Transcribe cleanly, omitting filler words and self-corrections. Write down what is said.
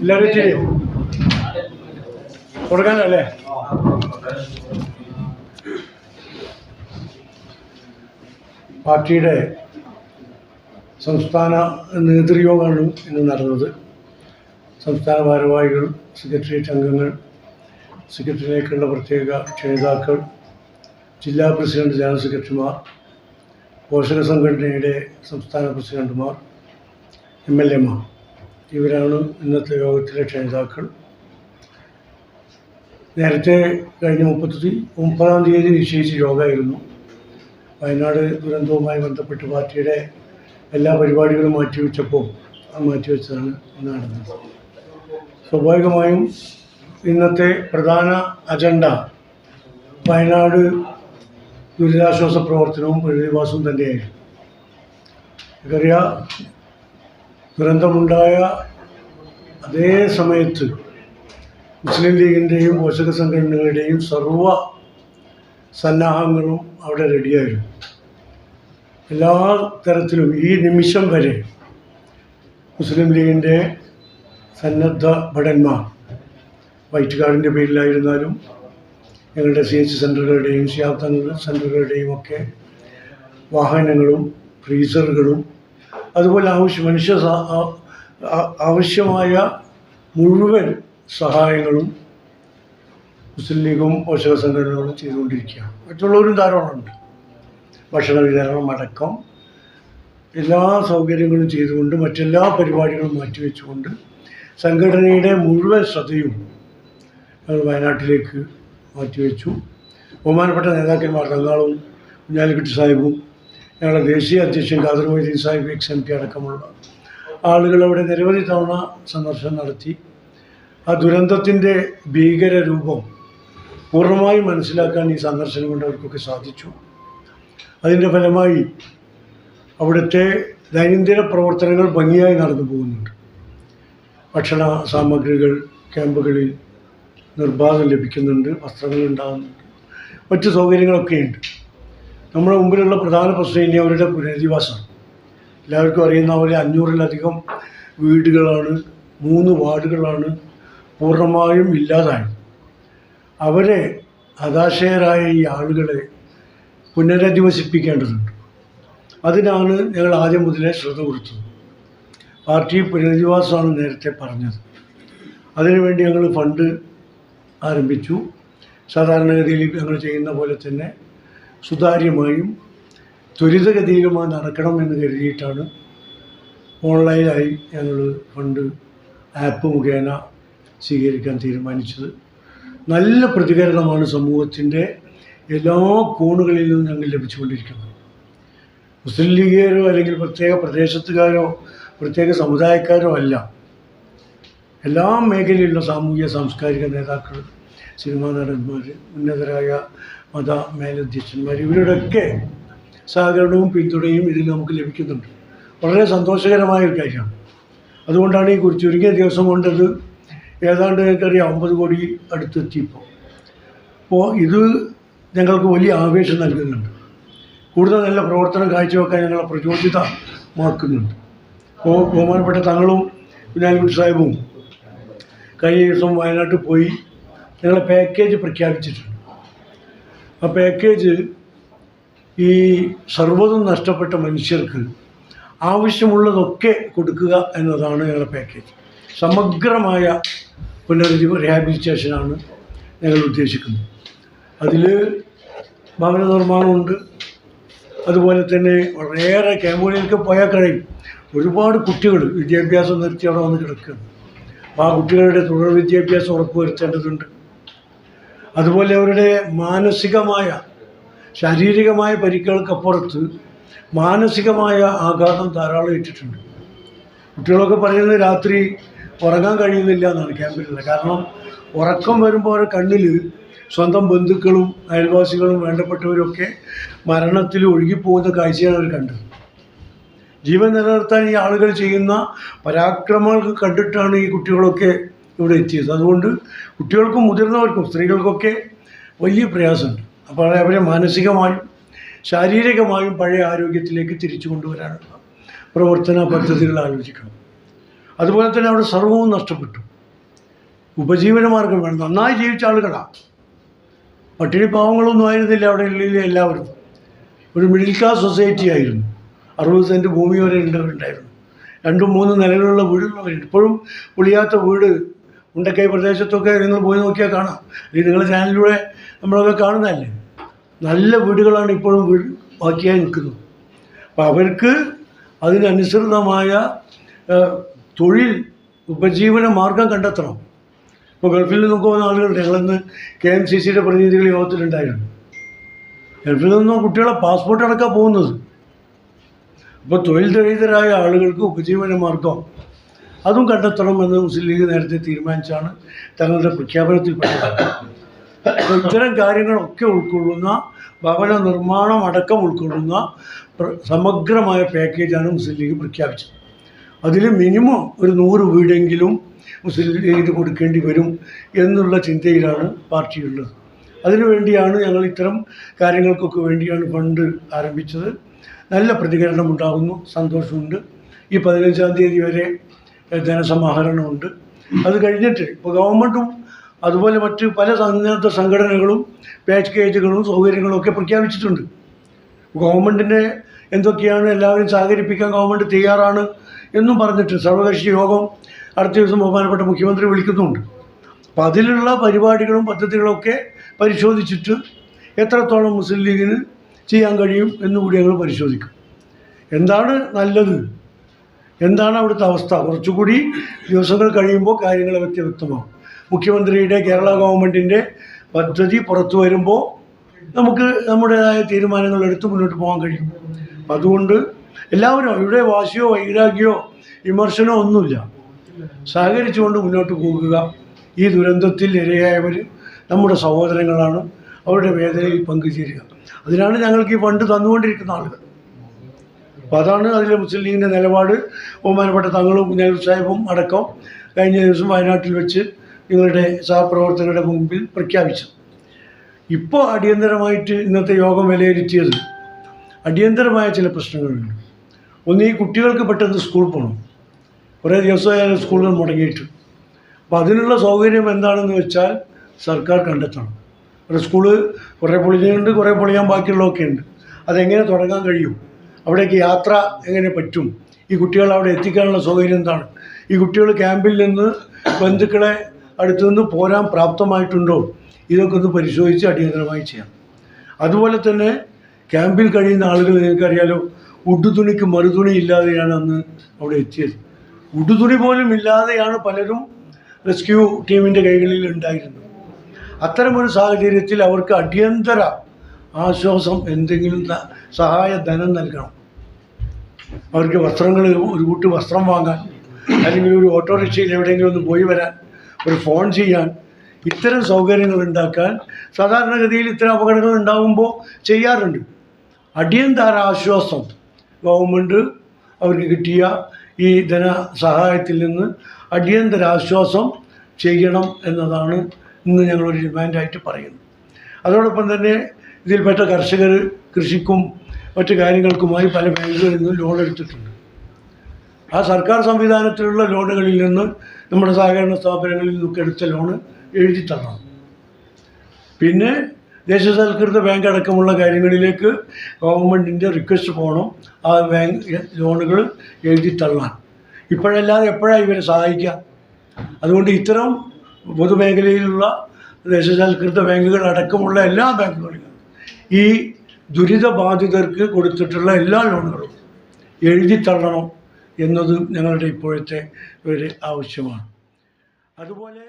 എല്ലാവരും ഇച്ചിരി കൊടുക്കാനല്ലേ? പാർട്ടിയുടെ സംസ്ഥാന നേതൃയോഗമാണ് ഇന്ന് നടന്നത്. സംസ്ഥാന ഭാരവാഹികൾ, സെക്രട്ടേറിയറ്റ് അംഗങ്ങൾ, സെക്രട്ടറിയിലേക്കുള്ള പ്രത്യേക ക്ഷണിതാക്കൾ, ജില്ലാ പ്രസിഡന്റ്, ജനറൽ സെക്രട്ടറിമാർ, പോഷക സംഘടനയുടെ സംസ്ഥാന പ്രസിഡന്റുമാർ, MLA മാർ, ഇവരാണ് ഇന്നത്തെ യോഗത്തിലെ ക്ഷണിതാക്കൾ. നേരത്തെ കഴിഞ്ഞ 30-ാം തീയതി നിശ്ചയിച്ച യോഗമായിരുന്നു. വയനാട് ദുരന്തവുമായി ബന്ധപ്പെട്ട് പാർട്ടിയുടെ എല്ലാ പരിപാടികളും മാറ്റിവെച്ചപ്പോൾ മാറ്റിവെച്ചതാണ് ഇന്ന് നടന്നത്. സ്വാഭാവികമായും ഇന്നത്തെ പ്രധാന അജണ്ട വയനാട് ദുരിതാശ്വാസ പ്രവർത്തനവും പുനരധിവാസവും തന്നെയായിരുന്നു. നമുക്കറിയാം, ദുരന്തമുണ്ടായ അതേ സമയത്ത് മുസ്ലിം ലീഗിൻ്റെയും പോഷക സംഘടനകളുടെയും സർവ സന്നാഹങ്ങളും അവിടെ റെഡിയായിരുന്നു. എല്ലാ തരത്തിലും ഈ നിമിഷം വരെ മുസ്ലിം ലീഗിൻ്റെ സന്നദ്ധ ഭടന്മാർ വൈറ്റ് കാർഡിൻ്റെ പേരിലായിരുന്നാലും ഞങ്ങളുടെ CH സെൻ്ററുകളുടെയും ശാബ്ദ സെൻ്ററുകളുടെയും ഒക്കെ വാഹനങ്ങളും ഫ്രീസറുകളും അതുപോലെ ആവശ്യമായ മുഴുവൻ സഹായങ്ങളും മുസ്ലിം ലീഗും പോഷക സംഘടനകളും ചെയ്തുകൊണ്ടിരിക്കുകയാണ്. മറ്റുള്ളവരും ധാരാളമുണ്ട്. ഭക്ഷണ വിതരണം അടക്കം എല്ലാ സൗകര്യങ്ങളും ചെയ്തുകൊണ്ട് മറ്റെല്ലാ പരിപാടികളും മാറ്റിവെച്ചുകൊണ്ട് സംഘടനയുടെ മുഴുവൻ ശ്രദ്ധയും ഞങ്ങൾ വയനാട്ടിലേക്ക് മാറ്റിവെച്ചു. ബഹുമാനപ്പെട്ട നേതാക്കന്മാർ തങ്ങളും കുഞ്ഞാലിക്കുട്ടി സാഹിബും ഞങ്ങളുടെ ദേശീയ അധ്യക്ഷൻ ഖാദർ മൊയ്തീൻ സാഹിബ് XMP അടക്കമുള്ള ആളുകൾ അവിടെ നിരവധി തവണ സന്ദർശനം നടത്തി. ആ ദുരന്തത്തിൻ്റെ ഭീകര രൂപം പൂർണ്ണമായി മനസ്സിലാക്കാൻ ഈ സന്ദർശനം കൊണ്ട് അവർക്കൊക്കെ സാധിച്ചു. അതിൻ്റെ ഫലമായി അവിടുത്തെ ദൈനംദിന പ്രവർത്തനങ്ങൾ ഭംഗിയായി നടന്നു പോകുന്നുണ്ട്. ഭക്ഷണ സാമഗ്രികൾ ക്യാമ്പുകളിൽ നിർബാധം ലഭിക്കുന്നുണ്ട്, വസ്ത്രങ്ങൾ ഉണ്ടാകുന്നുണ്ട്, മറ്റ് സൗകര്യങ്ങളൊക്കെയുണ്ട്. നമ്മുടെ മുമ്പിലുള്ള പ്രധാന പ്രശ്നം ഇനി അവരുടെ പുനരധിവാസം. എല്ലാവർക്കും അറിയുന്ന പോലെ 500-ലധികം വീടുകളാണ്, 3 വാർഡുകളാണ് പൂർണ്ണമായും ഇല്ലാതായത്. അവരെ ഹതാശയരായ ഈ ആളുകളെ പുനരധിവസിപ്പിക്കേണ്ടതുണ്ട്. അതിനാണ് ഞങ്ങൾ ആദ്യം മുതലേ ശ്രദ്ധ കൊടുത്തത്. പാർട്ടി പുനരധിവാസമാണ് നേരത്തെ പറഞ്ഞത്. അതിനുവേണ്ടി ഞങ്ങൾ ഫണ്ട് ആരംഭിച്ചു. സാധാരണഗതിയിൽ ഞങ്ങൾ ചെയ്യുന്ന പോലെ തന്നെ സുതാര്യമായും ത്വരിതഗതിയിലുമായി നടക്കണമെന്ന് കരുതിയിട്ടാണ് ഓൺലൈനായി ഞങ്ങൾ ഫണ്ട് ആപ്പ് മുഖേന സ്വീകരിക്കാൻ തീരുമാനിച്ചത്. നല്ല പ്രതികരണമാണ് സമൂഹത്തിൻ്റെ എല്ലാ കോണുകളിൽ നിന്നും ഞങ്ങൾ ലഭിച്ചുകൊണ്ടിരിക്കുന്നത്. മുസ്ലിം ലീഗുകാരോ അല്ലെങ്കിൽ പ്രത്യേക പ്രദേശത്തുകാരോ പ്രത്യേക സമുദായക്കാരോ അല്ല, എല്ലാ മേഖലയിലുള്ള സാമൂഹിക സാംസ്കാരിക നേതാക്കൾ, സിനിമാ നടന്മാർ, ഉന്നതരായ മത മേലധ്യക്ഷന്മാർ, ഇവരുടെയൊക്കെ സഹകരണവും പിന്തുണയും ഇതിൽ നമുക്ക് ലഭിക്കുന്നുണ്ട്. വളരെ സന്തോഷകരമായ ഒരു കാര്യമാണ്. അതുകൊണ്ടാണ് ഈ ചുരുങ്ങിയ ദിവസം കൊണ്ടത് ഏതാണ്ട് ഞങ്ങൾക്കറിയാം 50 കോടി അടുത്തെത്തിയപ്പോൾ. അപ്പോൾ ഇത് ഞങ്ങൾക്ക് വലിയ ആവേശം നൽകുന്നുണ്ട്. കൂടുതൽ നല്ല പ്രവർത്തനം കാഴ്ചവെക്കാൻ ഞങ്ങളെ പ്രചോദിതമാക്കുന്നുണ്ട്. അപ്പോൾ ബഹുമാനപ്പെട്ട തങ്ങളും കുഞ്ഞാലിക്കുട്ടി സാഹിബും കഴിഞ്ഞ ദിവസം വയനാട്ടിൽ പോയി ഞങ്ങളെ പാക്കേജ് പ്രഖ്യാപിച്ചിട്ടുണ്ട്. ആ പാക്കേജ് ഈ സർവ്വതും നഷ്ടപ്പെട്ട മനുഷ്യർക്ക് ആവശ്യമുള്ളതൊക്കെ കൊടുക്കുക എന്നതാണ് ഞങ്ങളുടെ പാക്കേജ്. സമഗ്രമായ റീഹാബിലിറ്റേഷനാണ് ഞങ്ങൾ ഉദ്ദേശിക്കുന്നത്. അതിൽ ഭവന നിർമ്മാണമുണ്ട്. അതുപോലെ തന്നെ വളരെയേറെ ക്യാമ്പുകളിലേക്ക് പോയാൽ കഴിയും. ഒരുപാട് കുട്ടികൾ വിദ്യാഭ്യാസം നിർത്തി അവിടെ വന്ന് കിടക്കുകയാണ്. അപ്പോൾ ആ കുട്ടികളുടെ തുടർ വിദ്യാഭ്യാസം ഉറപ്പുവരുത്തേണ്ടതുണ്ട്. അതുപോലെ അവരുടെ മാനസികമായ ശാരീരികമായ പരിക്കുകൾക്കപ്പുറത്ത് മാനസികമായ ആഘാതം ധാരാളം ഏറ്റിട്ടുണ്ട്. കുട്ടികളൊക്കെ പറയുന്നത് രാത്രി ഉറങ്ങാൻ കഴിയുന്നില്ല എന്നാണ് ക്യാമ്പിലുള്ളത്. കാരണം ഉറക്കം വരുമ്പോൾ അവരുടെ കണ്ണിൽ സ്വന്തം ബന്ധുക്കളും അയൽവാസികളും വേണ്ടപ്പെട്ടവരൊക്കെ മരണത്തിൽ ഒഴുകിപ്പോകുന്ന കാഴ്ചയാണ് അവർ കണ്ടത്. ജീവൻ നിലനിർത്താൻ ഈ ആളുകൾ ചെയ്യുന്ന പരാക്രമങ്ങൾ കണ്ടിട്ടാണ് ഈ കുട്ടികളൊക്കെ ഇവിടെ എത്തിയത്. അതുകൊണ്ട് കുട്ടികൾക്കും മുതിർന്നവർക്കും സ്ത്രീകൾക്കൊക്കെ വലിയ പ്രയാസമുണ്ട്. അപ്പോൾ അവരെ മാനസികമായും ശാരീരികമായും പഴയ ആരോഗ്യത്തിലേക്ക് തിരിച്ചു കൊണ്ടുവരാനുള്ള പ്രവർത്തന പദ്ധതികൾ ആലോചിക്കണം. അതുപോലെ തന്നെ അവിടെ സർവ്വവും നഷ്ടപ്പെട്ടു. ഉപജീവനമാർഗം വേണം. നന്നായി ജീവിച്ച ആളുകളാണ്, പട്ടിണി പാവങ്ങളൊന്നും ആയിരുന്നില്ല അവിടെ ഉള്ളിൽ. എല്ലാവരും ഒരു മിഡിൽ ക്ലാസ് സൊസൈറ്റി ആയിരുന്നു. 60 സെൻറ്റ് ഭൂമി വരെ ഉണ്ടായിരുന്നു. 2-3 നിലകളുള്ള വീടുള്ളവരുണ്ട്. ഇപ്പോഴും പൊളിയാത്ത വീട് ഉണ്ടക്കൈ പ്രദേശത്തൊക്കെ നിങ്ങൾ പോയി നോക്കിയാൽ കാണാം. അല്ലെങ്കിൽ നിങ്ങളുടെ ചാനലിലൂടെ നമ്മളൊക്കെ കാണുന്നതല്ലേ. നല്ല വീടുകളാണ് ഇപ്പോഴും ബാക്കിയായി നിൽക്കുന്നത്. അപ്പോൾ അവർക്ക് അതിനനുസൃതമായ തൊഴിൽ ഉപജീവന മാർഗം കണ്ടെത്തണം. ഇപ്പോൾ ഗൾഫിൽ നിന്നൊക്കെ പോകുന്ന ആളുകളുണ്ട്. ഞങ്ങളിന്ന് KMCCയുടെ പ്രതിനിധികൾ യോഗത്തിലുണ്ടായിരുന്നു. ഗൾഫിൽ നിന്നും കുട്ടികളെ പാസ്പോർട്ട് അടക്കം പോകുന്നത്. അപ്പോൾ തൊഴിൽ രഹിതരായ ആളുകൾക്ക് ഉപജീവന മാർഗം അതും കണ്ടെത്തണമെന്ന് മുസ്ലിം ലീഗ് നേരത്തെ തീരുമാനിച്ചാണ് തങ്ങളുടെ പ്രഖ്യാപനത്തിൽ പറഞ്ഞത്. അപ്പോൾ ഇത്തരം കാര്യങ്ങളൊക്കെ ഉൾക്കൊള്ളുന്ന ഭവന നിർമ്മാണം അടക്കം ഉൾക്കൊള്ളുന്ന സമഗ്രമായ പാക്കേജാണ് മുസ്ലിം ലീഗ് പ്രഖ്യാപിച്ചത്. അതിൽ മിനിമം ഒരു 100 വീടെങ്കിലും മുസ്ലിം ലീഗിന് കൊടുക്കേണ്ടി വരും എന്നുള്ള ചിന്തയിലാണ് പാർട്ടിയുള്ളത്. അതിനുവേണ്ടിയാണ് ഞങ്ങൾ ഇത്തരം കാര്യങ്ങൾക്കൊക്കെ വേണ്ടിയാണ് ഫണ്ട് ആരംഭിച്ചത്. നല്ല പ്രതികരണം ഉണ്ടാകുന്നു, സന്തോഷമുണ്ട്. ഈ 15-ാം തീയതി വരെ ധനസമാഹരണമുണ്ട്. അത് കഴിഞ്ഞിട്ട് ഇപ്പോൾ ഗവൺമെൻറ്റും അതുപോലെ മറ്റ് പല സന്നദ്ധ സംഘടനകളും പാക്കേജുകളും സൗകര്യങ്ങളും ഒക്കെ പ്രഖ്യാപിച്ചിട്ടുണ്ട്. ഗവൺമെൻറ്റിൻ്റെ എന്തൊക്കെയാണ് എല്ലാവരും സഹകരിപ്പിക്കാൻ ഗവൺമെൻറ് തയ്യാറാണ് എന്നും പറഞ്ഞിട്ട് സർവകക്ഷി യോഗം അടുത്ത ദിവസം ബഹുമാനപ്പെട്ട മുഖ്യമന്ത്രി വിളിക്കുന്നുണ്ട്. അപ്പോൾ അതിലുള്ള പരിപാടികളും പദ്ധതികളൊക്കെ പരിശോധിച്ചിട്ട് എത്രത്തോളം മുസ്ലിം ലീഗിന് ചെയ്യാൻ കഴിയും എന്നുകൂടി ഞങ്ങൾ പരിശോധിക്കും. എന്താണ് നല്ലത്, എന്താണ് അവിടുത്തെ അവസ്ഥ, കുറച്ചുകൂടി ദിവസങ്ങൾ കഴിയുമ്പോൾ കാര്യങ്ങൾ വ്യക്തമാകും. മുഖ്യമന്ത്രിയുടെ കേരള ഗവൺമെൻറ്റിൻ്റെ പദ്ധതി പുറത്തു വരുമ്പോൾ നമുക്ക് നമ്മുടേതായ തീരുമാനങ്ങൾ എടുത്ത് മുന്നോട്ട് പോകാൻ കഴിയും. അതുകൊണ്ട് എല്ലാവരും ഇവിടെ വാശിയോ വൈരാഗ്യമോ വിമർശനമോ ഒന്നുമില്ല, സഹകരിച്ചുകൊണ്ട് മുന്നോട്ട് പോകുക. ഈ ദുരന്തത്തിൽ ഇരയായവർ നമ്മുടെ സഹോദരങ്ങളാണ്, അവരുടെ വേദനയിൽ പങ്കുചേരുക. അതിനാണ് ഞങ്ങൾക്ക് ഈ ഫണ്ട് തന്നുകൊണ്ടിരിക്കുന്ന ആളുകൾ. അപ്പോൾ അതാണ് അതിൽ മുസ്ലിം ലീഗിൻ്റെ നിലപാട്. ബഹുമാനപ്പെട്ട തങ്ങളും കുഞ്ഞാലി സാഹിബും അടക്കം കഴിഞ്ഞ ദിവസം വയനാട്ടിൽ വെച്ച് നിങ്ങളുടെ സഹപ്രവർത്തകരുടെ മുമ്പിൽ പ്രഖ്യാപിച്ചു. ഇപ്പോൾ അടിയന്തരമായിട്ട് ഇന്നത്തെ യോഗം വിലയിരുത്തിയത് അടിയന്തരമായ ചില പ്രശ്നങ്ങളുണ്ട്. ഒന്ന്, ഈ കുട്ടികൾക്ക് പെട്ടെന്ന് സ്കൂൾ പോകണം. കുറേ ദിവസമായാലും സ്കൂളുകൾ മുടങ്ങിയിട്ട്. അപ്പോൾ അതിനുള്ള സൗകര്യം എന്താണെന്ന് വെച്ചാൽ സർക്കാർ കണ്ടെത്തണം. ഒരു സ്കൂള് കുറേ പൊളിഞ്ഞുണ്ട്, കുറേ പൊളിയാൻ ബാക്കിയുള്ളതൊക്കെ ഉണ്ട്. അതെങ്ങനെ തുടങ്ങാൻ കഴിയും, അവിടേക്ക് യാത്ര എങ്ങനെ പറ്റും, ഈ കുട്ടികൾ അവിടെ എത്തിക്കാനുള്ള സൗകര്യം എന്താണ്, ഈ കുട്ടികൾ ക്യാമ്പിൽ നിന്ന് ബന്ധുക്കളെ അടുത്തു നിന്ന് പോരാൻ പ്രാപ്തമായിട്ടുണ്ടോ, ഇതൊക്കെ ഒന്ന് പരിശോധിച്ച് അടിയന്തരമായി ചെയ്യാം. അതുപോലെ തന്നെ ക്യാമ്പിൽ കഴിയുന്ന ആളുകൾ നിങ്ങൾക്കറിയാലോ, ഉടുതുണിക്ക് മറുതുണി ഇല്ലാതെയാണ് അന്ന് അവിടെ എത്തിയത്. ഉടുതുണി പോലും ഇല്ലാതെയാണ് പലരും റെസ്ക്യൂ ടീമിൻ്റെ കൈകളിൽ ഉണ്ടായിരുന്നത്. അത്തരമൊരു സാഹചര്യത്തിൽ അവർക്ക് അടിയന്തര ആശ്വാസം എന്തെങ്കിലും സഹായ ധനം നൽകണം. അവർക്ക് വസ്ത്രങ്ങൾ, ഒരു കൂട്ട് വസ്ത്രം വാങ്ങാൻ, അല്ലെങ്കിൽ ഒരു ഓട്ടോറിക്ഷയിൽ എവിടെയെങ്കിലും ഒന്ന് പോയി വരാൻ, ഒരു ഫോൺ ചെയ്യാൻ, ഇത്തരം സൗകര്യങ്ങൾ ഉണ്ടാക്കാൻ സാധാരണഗതിയിൽ ഇത്തരം അപകടങ്ങൾ ഉണ്ടാകുമ്പോൾ ചെയ്യാറുണ്ട്. അടിയന്തര ആശ്വാസം ഗവൺമെൻറ് അവർക്ക് കിട്ടിയ ഈ ധനസഹായത്തിൽ നിന്ന് അടിയന്തര ആശ്വാസം ചെയ്യണം എന്നതാണ് ഇന്ന് ഞങ്ങളൊരു ഡിമാൻഡായിട്ട് പറയുന്നത്. അതോടൊപ്പം തന്നെ ഇതിൽപ്പെട്ട കർഷകർ കൃഷിക്കും മറ്റു കാര്യങ്ങൾക്കുമായി പല ബാങ്കുകളിൽ നിന്ന് ലോൺ എടുത്തിട്ടുണ്ട്. ആ സർക്കാർ സംവിധാനത്തിലുള്ള ലോണുകളിൽ നിന്ന് നമ്മുടെ സഹകരണ സ്ഥാപനങ്ങളിൽ നിന്നൊക്കെ എടുത്ത ലോണ് എഴുതി തരണം. പിന്നെ ദേശസാൽകൃത ബാങ്ക് അടക്കമുള്ള കാര്യങ്ങളിലേക്ക് ഗവൺമെൻറ്റിൻ്റെ റിക്വസ്റ്റ് പോകണം, ആ ബാങ്ക് ലോണുകൾ എഴുതി തള്ളാൻ. ഇപ്പോഴല്ലാതെ എപ്പോഴാണ് ഇവരെ സഹായിക്കുക? അതുകൊണ്ട് ഇത്തരം പൊതുമേഖലയിലുള്ള ദേശസാൽകൃത ബാങ്കുകൾ അടക്കമുള്ള എല്ലാ ബാങ്കുകളിലും ഈ ദുരിതബാധിതർക്ക് കൊടുത്തിട്ടുള്ള എല്ലാ ലോണുകളും എഴുതി തള്ളണം എന്നത് ഞങ്ങളുടെ ഇപ്പോഴത്തെ ഒരു ആവശ്യമാണ്. അതുപോലെ